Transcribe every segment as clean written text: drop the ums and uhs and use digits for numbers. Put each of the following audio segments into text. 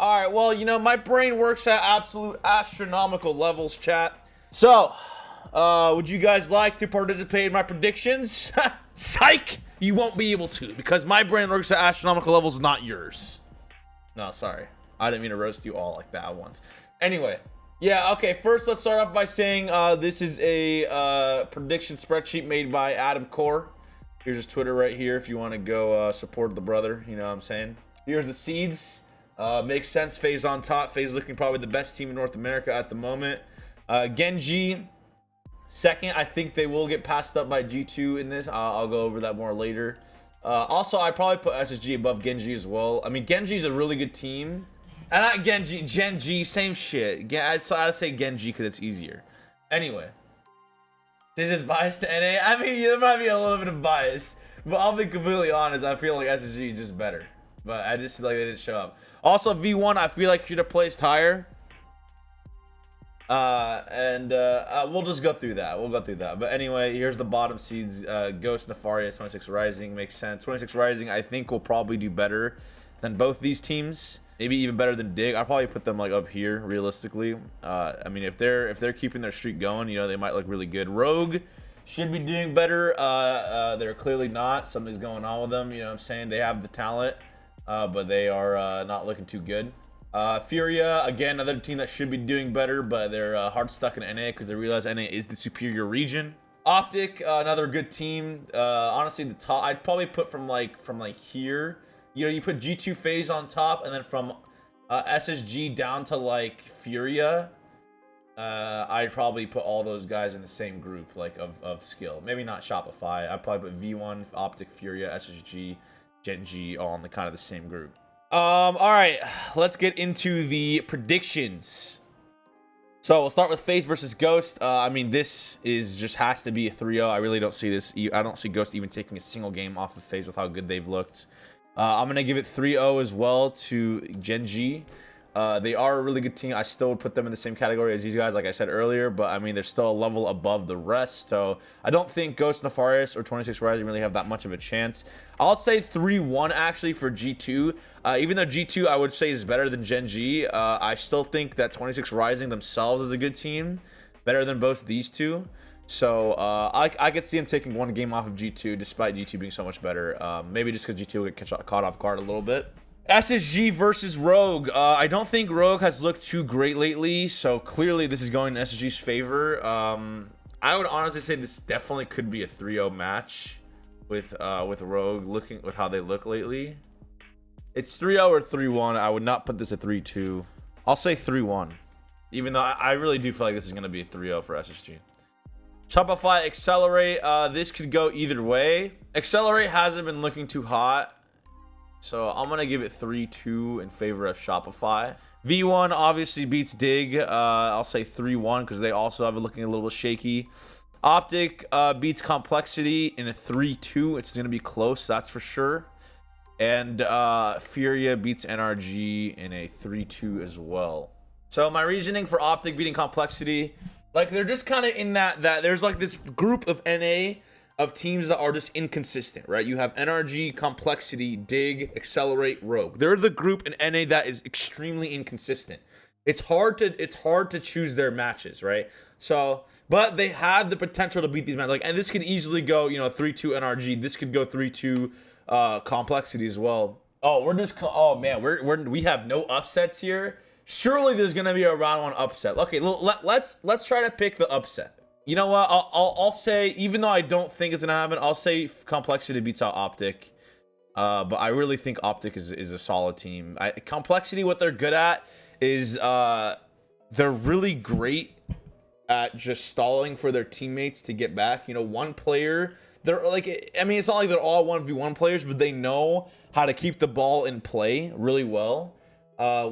All right, well, you know, my brain works at absolute astronomical levels, chat. So, would you guys like to participate in my predictions? Psych! You won't be able to, because my brain works at astronomical levels, not yours. No, sorry. I didn't mean to roast you all like that at once. Anyway, yeah, okay, first let's start off by saying this is a prediction spreadsheet made by Adam Core. Here's his Twitter right here if you want to go support the brother, you know what I'm saying. Here's the seeds. Makes sense. FaZe on top. FaZe looking probably the best team in North America at the moment. Genji second. I think they will get passed up by G2 in this. I'll go over that more later. Also, I'd probably put SSG above Genji as well. I mean, Genji's a really good team. And not Genji, Gen G, same shit. I'd say Genji because it's easier. Anyway, this is biased to NA. I mean, there might be a little bit of bias, but I'll be completely honest. I feel like SSG is just better. But I just feel like they didn't show up. Also, V1, I feel like should have placed higher. We'll just go through that. We'll go through that. But anyway, here's the bottom seeds. Ghost, Nefarious, 26 Rising makes sense. 26 Rising, I think, will probably do better than both these teams. Maybe even better than Dig. I'll probably put them like up here, realistically. I mean, if they're keeping their streak going, you know, they might look really good. Rogue should be doing better. They're clearly not. Something's going on with them. You know what I'm saying? They have the talent. But they are not looking too good. Furia, again, another team that should be doing better, but they're hard stuck in NA because they realize NA is the superior region. Optic, another good team. Honestly, the top, I'd probably put from like here. You know, you put G2 FaZe on top, and then from SSG down to like Furia, I'd probably put all those guys in the same group, like of skill. Maybe not Shopify. I'd probably put V1, Optic, Furia, SSG, Genji all in the kind of the same group. All right, let's get into the predictions. So we'll start with FaZe versus Ghost. I mean, this is just has to be a 3-0. I really don't see this. I don't see Ghost even taking a single game off of FaZe with how good they've looked. I'm gonna give it 3-0 as well to Genji. They are a really good team. I still would put them in the same category as these guys, like I said earlier, but I mean, they're still a level above the rest. So I don't think Ghost, Nefarious, or 26 Rising really have that much of a chance. I'll say 3-1 actually for G2. Even though G2 I would say is better than Gen G, I still think that 26 Rising themselves is a good team, better than both these two. So I could see him taking one game off of G2 despite G2 being so much better. Maybe just because G2 will get caught off guard a little bit. SSG versus Rogue. I don't think Rogue has looked too great lately, so clearly this is going in SSG's favor. I would honestly say this definitely could be a 3-0 match with Rogue, looking with how they look lately. It's 3-0 or 3-1. I would not put this at 3-2. I'll say 3-1, even though I really do feel like this is going to be a 3-0 for SSG. Shopify, Accelerate. This could go either way. Accelerate hasn't been looking too hot, so I'm going to give it 3-2 in favor of Shopify. V1 obviously beats Dig. I'll say 3-1 because they also have it looking a little shaky. Optic beats Complexity in a 3-2. It's going to be close, that's for sure. And Furia beats NRG in a 3-2 as well. So my reasoning for Optic beating Complexity, like they're just kind of in that there's like this group of NA of teams that are just inconsistent, right? You have NRG, Complexity, Dig, Accelerate, Rogue. They're the group in NA that is extremely inconsistent. It's hard to choose their matches, right? So, but they have the potential to beat these matches. Like, and this could easily go, you know, 3-2 NRG. This could go 3-2 Complexity as well. Oh, oh man, we have no upsets here. Surely there's gonna be a round 1 upset. Okay, let's try to pick the upset. You know what? I'll say, even though I don't think it's gonna happen, I'll say Complexity beats out Optic. But I really think Optic is a solid team. Complexity, what they're good at is they're really great at just stalling for their teammates to get back. You know, one player, they're like, I mean, it's not like they're all 1v1 players, but they know how to keep the ball in play really well.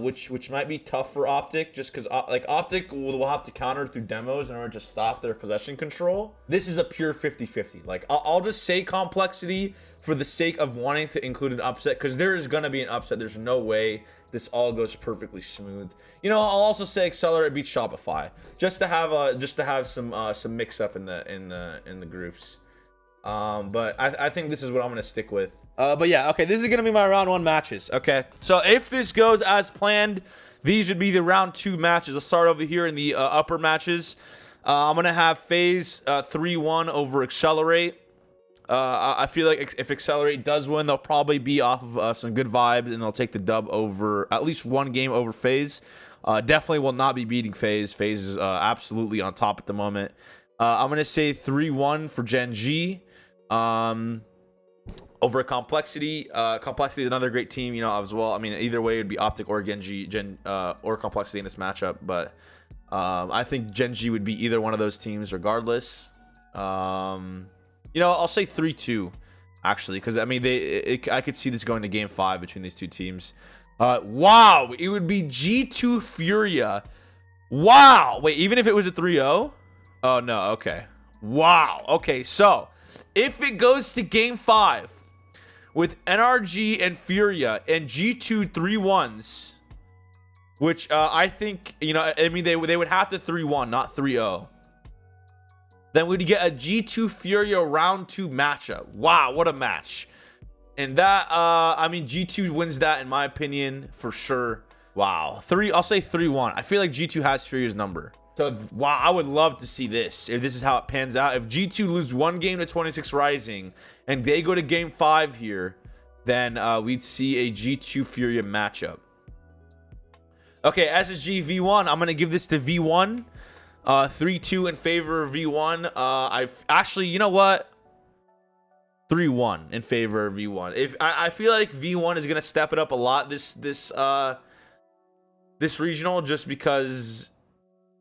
Which might be tough for Optic, just because like Optic will have to counter through demos in order to stop their possession control. This is a pure 50-50. Like I'll just say Complexity for the sake of wanting to include an upset, because there is gonna be an upset. There's no way this all goes perfectly smooth. You know, I'll also say Accelerate beats Shopify, just to have some mix up in the groups. But I think this is what I'm gonna stick with. But yeah, okay, this is gonna be my round 1 matches. Okay, so if this goes as planned, these would be the round 2 matches. Let's start over here in the upper matches. I'm gonna have FaZe 3-1 over Accelerate. I feel like if Accelerate does win, they'll probably be off of some good vibes, and they'll take the dub over at least 1 game over FaZe. Definitely will not be beating FaZe. FaZe is absolutely on top at the moment. I'm gonna say 3-1 for Gen G. Over Complexity. Complexity is another great team, you know, as well. I mean, either way, it'd be Optic or or Complexity in this matchup. But I think Gen G would be either one of those teams, regardless. You know, I'll say 3-2, actually, because I mean, I could see this going to Game 5 between these two teams. Wow, it would be G2 Furia. Wow, wait, even if it was a 3-0? Oh no, okay. Wow, okay, so if it goes to Game 5 with NRG and Furia and G2 3-1s, which I think, you know, I mean, they would have to 3-1, not 3-0. Then we'd get a G2 Furia round 2 matchup. Wow, what a match. And that, I mean, G2 wins that in my opinion, for sure. Wow, I'll say 3-1. I feel like G2 has Furia's number. So, wow, I would love to see this, if this is how it pans out. If G2 lose 1 game to 26 Rising, and they go to Game 5 here, then we'd see a G2 Furia matchup. Okay, SSG V1, I'm going to give this to V1. 3-2 in favor of V1. I've actually, you know what? 3-1 in favor of V1. If I feel like V1 is gonna step it up a lot this regional, just because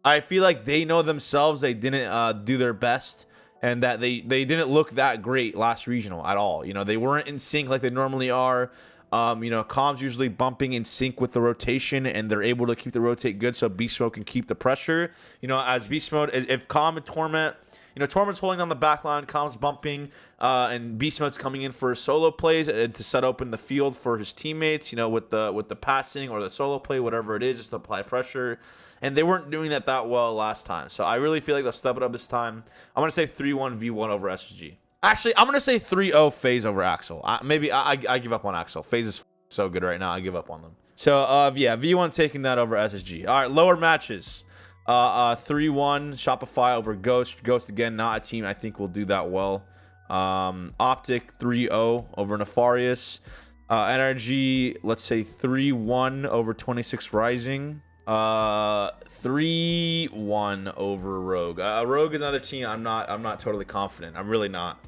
I feel like they know themselves they didn't do their best, and that they didn't look that great last regional at all. You know, they weren't in sync like they normally are. You know, Calm's usually bumping in sync with the rotation, and they're able to keep the rotate good so Beast Mode can keep the pressure. You know, as Beast Mode, if Calm and Torment, you know, Torment's holding down the back line, Calm's bumping, and Beast Mode's coming in for his solo plays and to set open the field for his teammates, you know, with the passing or the solo play, whatever it is, just to apply pressure. And they weren't doing that well last time. So I really feel like they'll step it up this time. I'm going to say 3-1 V1 over SSG. Actually, I'm going to say 3-0 FaZe over Axel. Maybe I give up on Axel. FaZe is so good right now. I give up on them. So, yeah, V1 taking that over SSG. All right, lower matches. 3-1 Shopify over Ghost. Ghost, again, not a team I think will do that well. Optic 3-0 over Nefarious. NRG, let's say 3-1 over 26 Rising. 3-1 over Rogue. Rogue is another team I'm not totally confident. I'm really not.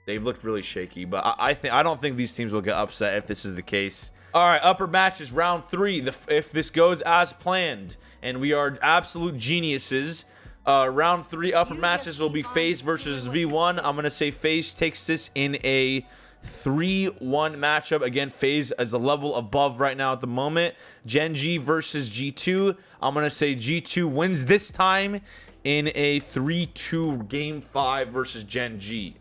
They've looked really shaky, but I don't think these teams will get upset if this is the case. All right, upper matches, round 3. If this goes as planned, and we are absolute geniuses, round 3 upper matches will be FaZe versus V1. I'm gonna say FaZe takes this in a 3-1 matchup. Again, FaZe is a level above right now at the moment. Gen G versus G2. I'm gonna say G2 wins this time in a 3-2 Game 5 versus Gen G.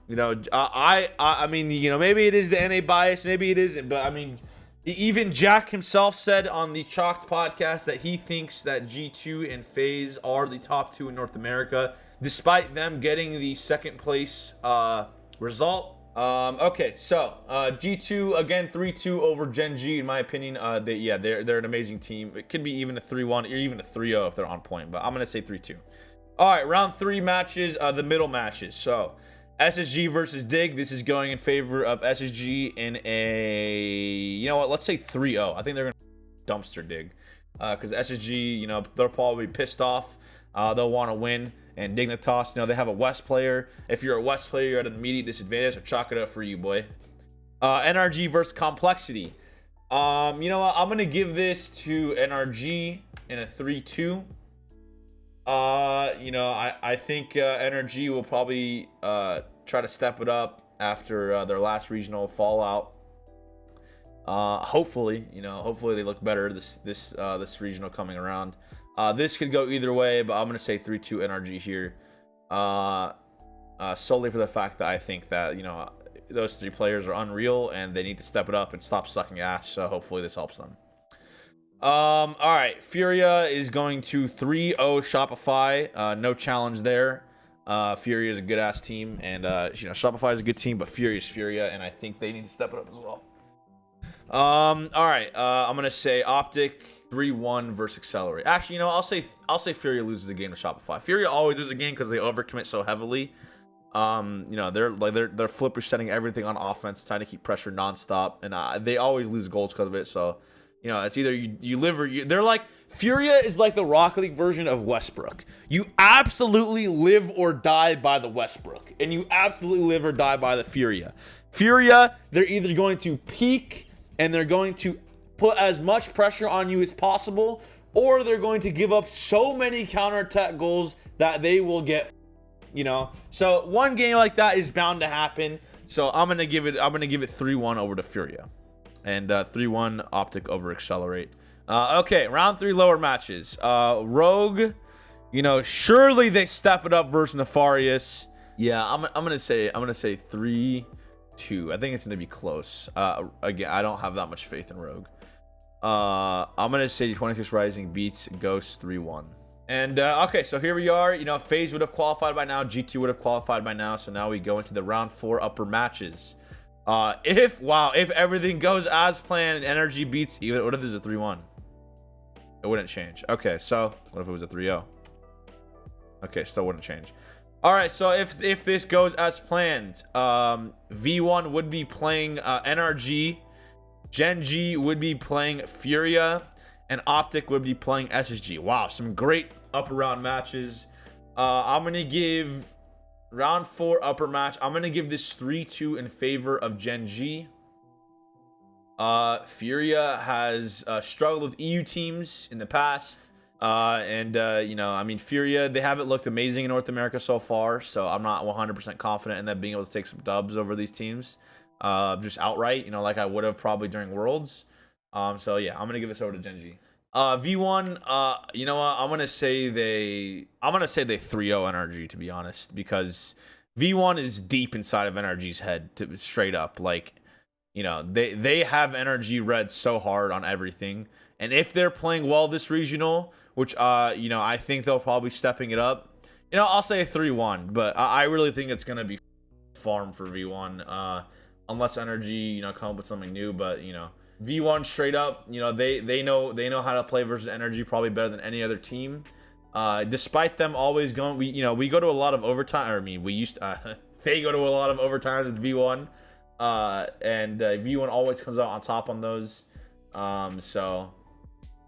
You know, I mean, you know, maybe it is the NA bias, maybe it isn't, but I mean, even Jack himself said on the Chalked podcast that he thinks that G2 and FaZe are the top 2 in North America, despite them getting the second place result. Okay, so G2 again 3-2 over Gen G in my opinion. They're an amazing team. It could be even a 3-1 or even a 3-0 if they're on point, but I'm gonna say 3-2. All right, round 3 matches, the middle matches. So SSG versus Dig. This is going in favor of SSG in a, you know what, let's say 3-0. I think they're gonna dumpster Dig, because SSG, you know, they'll probably be pissed off. They'll want to win. And Dignitas, you know, they have a West player. If you're a West player, you're at an immediate disadvantage. So chalk it up for you, boy. NRG versus Complexity. You know what? I'm going to give this to NRG in a 3-2. You know, I think NRG will probably try to step it up after their last regional fallout. Hopefully, you know, hopefully they look better this regional coming around. This could go either way, but I'm going to say 3-2 NRG here. Solely for the fact that I think that, you know, those 3 players are unreal and they need to step it up and stop sucking ass. So hopefully this helps them. All right. Furia is going to 3-0 Shopify. No challenge there. Furia is a good ass team, and you know, Shopify is a good team, but Furia is Furia, and I think they need to step it up as well. All right, I'm gonna say Optic 3-1 versus Accelerate. Actually, you know, I'll say Furia loses a game to Shopify. Furia always loses a game because they overcommit so heavily. You know, they're flip resetting everything on offense, trying to keep pressure nonstop, and they always lose goals because of it. So, you know, it's either you live or you. They're like, Furia is like the Rocket League version of Westbrook. You absolutely live or die by the Westbrook, and you absolutely live or die by the Furia. Furia, they're either going to peak and they're going to put as much pressure on you as possible, or they're going to give up so many counterattack goals that they will get, you know. So one game like that is bound to happen. So I'm gonna give it 3-1 over to Furia, and 3-1 Optic over Accelerate. Okay, round 3 lower matches. Rogue, you know, surely they step it up versus Nefarious. Yeah, I'm gonna say 3-2. I think it's gonna be close. Again, I don't have that much faith in Rogue. I'm gonna say 26 Rising beats Ghost 3-1. And okay, so here we are. You know, FaZe would have qualified by now, G2 would have qualified by now. So now we go into the round 4 upper matches. If everything goes as planned and Energy beats, what if there's a 3-1? It wouldn't change. Okay, so what if it was a 3-0? Okay, still wouldn't change. All right, so if this goes as planned, V1 would be playing NRG, Gen G would be playing Furia, and Optic would be playing SSG. Wow, some great upper round matches. I'm gonna give round 4 upper match. I'm gonna give this 3-2 in favor of Gen G. Furia has struggled with EU teams in the past. You know, I mean, Furia, they haven't looked amazing in North America so far, so I'm not 100% confident in them being able to take some dubs over these teams, just outright, you know, like I would have probably during Worlds. So yeah, I'm gonna give this over to Gen G. V1, you know what, I'm gonna say they 3-0 NRG, to be honest, because V1 is deep inside of NRG's head, straight up. Like, you know, they have NRG read so hard on everything. And if they're playing well this regional, which, you know, I think they'll probably stepping it up, you know, I'll say 3-1. But I really think it's going to be farm for V1, unless NRG, you know, come up with something new. But, you know, V1 straight up, you know, they know how to play versus NRG probably better than any other team. Despite them always going, we go to a lot of overtime. Or, I mean, they go to a lot of overtimes with V1. And V1 always comes out on top on those. So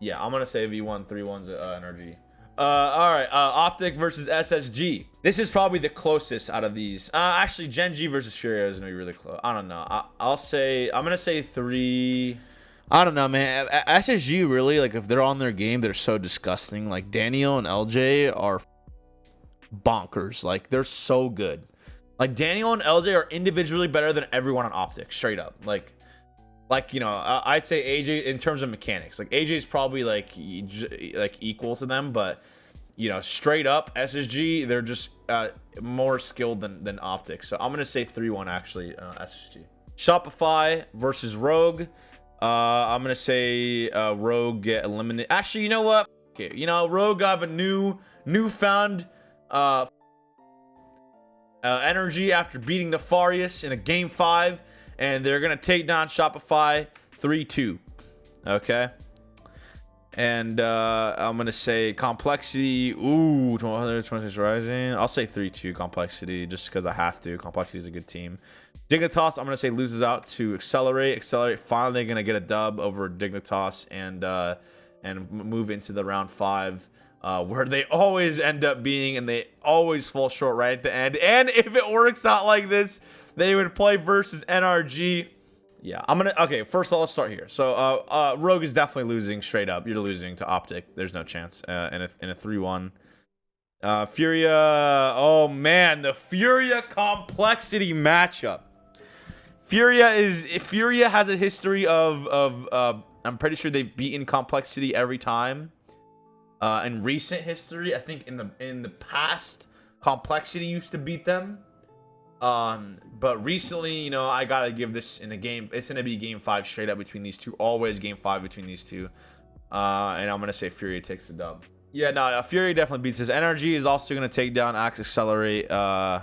yeah, I'm gonna say V1 3-1's NRG. All right, Optic versus SSG. This is probably the closest out of these. Actually, Gen G versus Furia is gonna be really close. I don't know. I'm gonna say 3. I don't know, man. SSG really, like, if they're on their game, they're so disgusting. Like, Daniel and LJ are bonkers. Like, they're so good. Like, Daniel and LJ are individually better than everyone on Optic, straight up. Like, you know, I'd say AJ in terms of mechanics. Like, AJ's probably like equal to them, but, you know, straight up SSG, they're just more skilled than Optic. So I'm gonna say 3-1 actually, SSG. Shopify versus Rogue. I'm gonna say Rogue get eliminated. Actually, you know what? Okay, you know, Rogue have a newfound energy after beating Nefarious in a game 5. And they're going to take down Shopify 3-2. Okay. And I'm going to say Complexity. Ooh, 26 Rising. I'll say 3-2 Complexity just because I have to. Complexity is a good team. Dignitas, I'm going to say loses out to Accelerate. Accelerate finally going to get a dub over Dignitas and move into the round 5. Where they always end up being, and they always fall short right at the end. And if it works out like this, they would play versus NRG. Yeah, okay, first of all, let's start here. So, Rogue is definitely losing straight up. You're losing to Optic. There's no chance in a 3-1. Furia, oh man, the Furia Complexity matchup. Furia has a history of I'm pretty sure they've beaten Complexity every time. In recent history, I think in the past, Complexity used to beat them. But recently, you know, I gotta give this in a game. It's gonna be game 5 straight up between these two. Always game 5 between these two. And I'm gonna say Furia takes the dub. Yeah, no, Fury definitely beats his. Energy is also going to take down Axe Accelerate. You know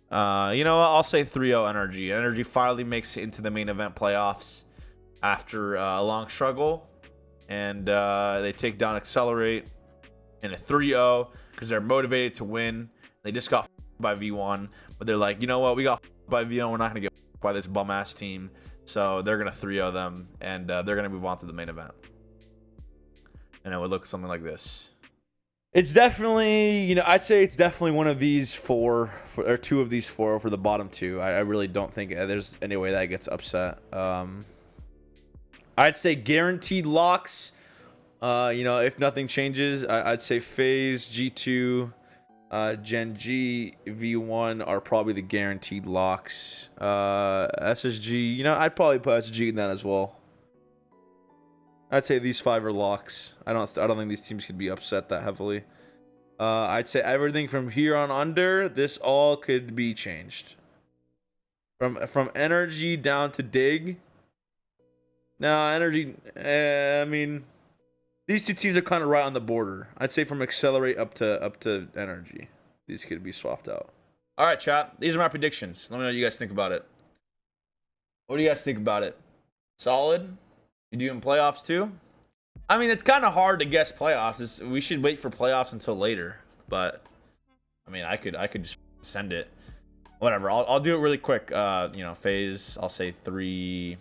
what? I'll say 3-0 Energy. Energy finally makes it into the main event playoffs after a long struggle. And they take down Accelerate in a 3-0 because they're motivated to win. They just got by V1, but they're like, you know what? We got by V1. We're not going to get by this bum-ass team. So they're going to 3-0 them, and they're going to move on to the main event. And it would look something like this. It's definitely, you know, I'd say it's definitely one of these four, or two of these four for the bottom two. I really don't think there's any way that gets upset. I'd say guaranteed locks. You know, if nothing changes, I'd say FaZe, G2, Gen G, V1 are probably the guaranteed locks. SSG, you know, I'd probably put SSG in that as well. I'd say these 5 are locks. I don't think these teams could be upset that heavily. I'd say everything from here on under, this all could be changed. From Energy down to Dig. Now, Energy, I mean, these two teams are kind of right on the border. I'd say from Accelerate up to Energy, these could be swapped out. All right, chat. These are my predictions. Let me know what you guys think about it. What do you guys think about it? Solid? You doing playoffs too? I mean, it's kind of hard to guess playoffs. We should wait for playoffs until later. But I mean, I could just send it. Whatever. I'll do it really quick. You know, FaZe. I'll say 3.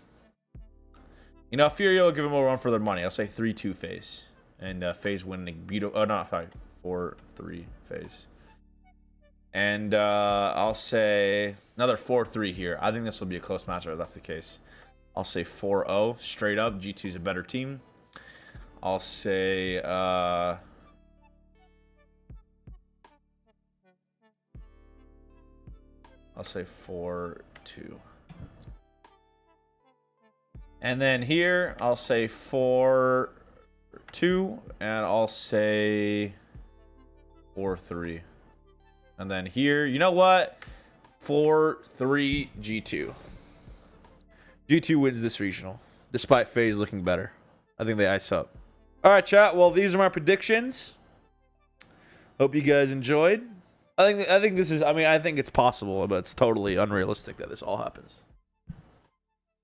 You know, Fury will give them a run for their money. I'll say 3-2 FaZe, and FaZe winning. Oh no, sorry, 4-3 FaZe. And I'll say another 4-3 here. I think this will be a close matchup if that's the case. I'll say 4-0 straight up. G2's a better team. I'll say I'll say 4-2. And then here I'll say 4-2, and I'll say 4-3. And then here, you know what? 4-3 G2. G2 wins this regional, despite FaZe looking better. I think they ice up. All right, chat. Well, these are my predictions. Hope you guys enjoyed. I think this is. I mean, I think it's possible, but it's totally unrealistic that this all happens.